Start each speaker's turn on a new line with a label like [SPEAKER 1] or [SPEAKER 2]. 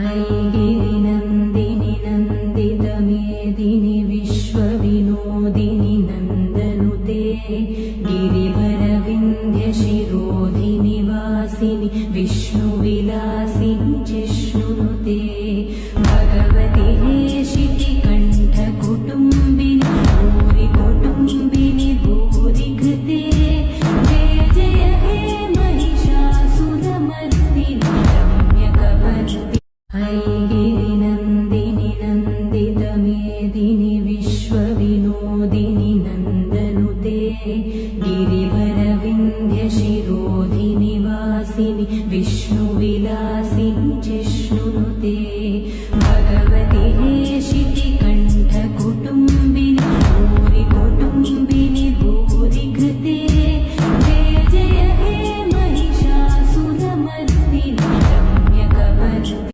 [SPEAKER 1] ऐगिरिनन्दिनि नन्दितमेदिनि विश्वविनोदिनि नन्दनुते गिरिवरविन्ध्यशिरोधिनि वासिनि विष्णुविलासिनि जिष्णुनुते भगवति हेशितिकण्ठकुटुम्बिनि भूरिकुटुम्बिनि भूरिकृते जय जय हे महिषासुरमर्दिनि रम्यकवर्दिनि